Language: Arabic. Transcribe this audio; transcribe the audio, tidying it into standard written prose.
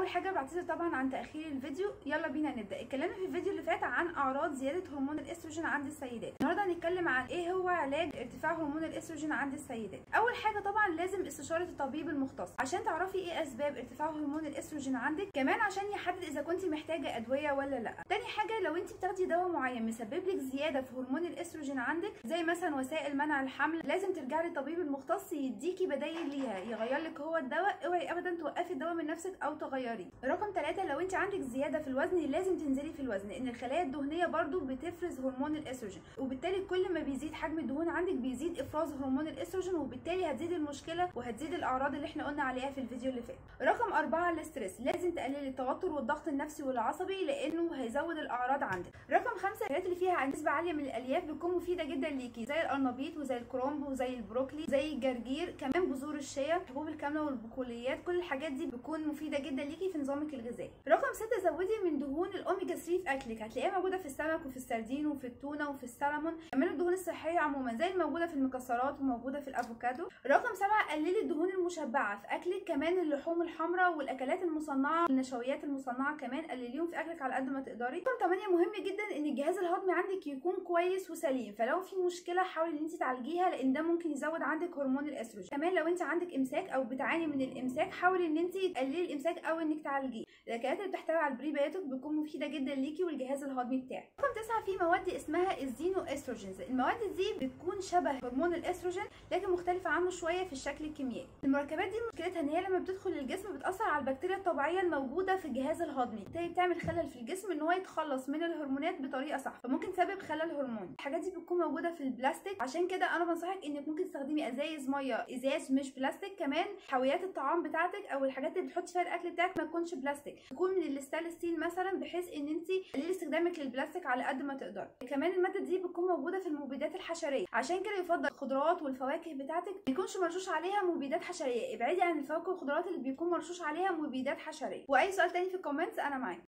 اول حاجه بعتذر طبعا عن تاخير الفيديو. يلا بينا نبدا. اتكلمنا في الفيديو اللي فات عن اعراض زياده هرمون الاستروجين عند السيدات. النهارده هنتكلم عن ايه هو علاج ارتفاع هرمون الاستروجين عند السيدات. اول حاجه طبعا لازم استشاره الطبيب المختص عشان تعرفي ايه اسباب ارتفاع هرمون الاستروجين عندك، كمان عشان يحدد اذا كنت محتاجه ادويه ولا لا. تاني حاجه لو انت بتاخدي دواء معين مسبب لك زياده في هرمون الاستروجين عندك زي مثلا وسائل منع الحمل، لازم ترجعي للطبيب المختص يديكي بدايل ليها، يغير لك هو الدواء. اوعي ابدا توقفي الدواء من نفسك او تغيريه. رقم 3 لو انت عندك زياده في الوزن لازم تنزلي في الوزن، لان الخلايا الدهنيه برضو بتفرز هرمون الاستروجين، وبالتالي كل ما بيزيد حجم الدهون عندك بيزيد افراز هرمون الاستروجين، وبالتالي هتزيد المشكله وهتزيد الاعراض اللي احنا قلنا عليها في الفيديو اللي فات. رقم 4 الاسترس، لازم تقللي التوتر والضغط النفسي والعصبي لانه هيزود الاعراض عندك. رقم 5 الحاجات اللي فيها نسبه عاليه من الالياف بتكون مفيده جدا ليكي زي القرنبيط وزي الكرنب وزي البروكلي زي الجرجير، كمان بذور الشيا، الحبوب الكامله والبقوليات، كل الحاجات دي بتكون مفيده جدا ليكي في نظامك الغذائي. رقم 6 زودي من دهون الاوميجا 3 في اكلك، هتلاقيها موجوده في السمك وفي السردين وفي التونه وفي السلمون، كمان الدهون الصحيه عموما زي الموجوده في المكسرات وموجوده في الافوكادو. رقم 7 قللي الدهون المشبعه في اكلك، كمان اللحوم الحمراء والاكلات المصنعه والنشويات المصنعه كمان قلليهم في اكلك على قد ما تقدري. رقم 8 مهم جدا ان الجهاز الهضمي عندك يكون كويس وسليم، فلو في مشكله حاولي ان انت تعالجيها لان ده ممكن يزود عندك هرمون الاستروجين. كمان لو انت عندك امساك او بتعاني من الامساك حاولي ان انت تقللي الامساك او انك تعالجيه. الاكلات اللي بتحتوي على البريبيوتيك بتكون مفيده جدا ليكي والجهاز الهضمي بتاعك. رقم 9 في مواد اسمها الزينو استروجينز، المواد دي بتكون شبه هرمون الاستروجين لكن مختلفه عنه شويه في الشكل الكيميائي. المركبات دي مشكلتها ان هي لما بتدخل الجسم بتاثر على البكتيريا الطبيعيه الموجوده في الجهاز الهضمي، بالتالي بتعمل خلل في الجسم ان هو يتخلص من الهرمونات بطريقه صح، فممكن تسبب خلل هرموني. الحاجات دي بتكون موجوده في البلاستيك، عشان كده انا بنصحك انك ممكن تستخدمي ازايز ميه ازاز مش بلاستيك. كمان حاويات الطعام بتاعتك او الحاجات اللي بتحطي فيها الاكل بتاعك ما تكونش بلاستيك، تكون من الستانلس ستيل مثلا، بحيث ان انت تقللي استخدامك للبلاستيك على قد ما تقدري. كمان الماده دي بتكون موجوده في المبيدات الحشريه، عشان كده يفضل الخضروات والفواكه بتاعتك ما يكونش مرشوش عليها مبيدات حشريه، ابعدي عن الفواكه والخضروات اللي بيكون مرشوش عليها مبيدات حشريه. واي سؤال تاني في الكومنتس انا معاك.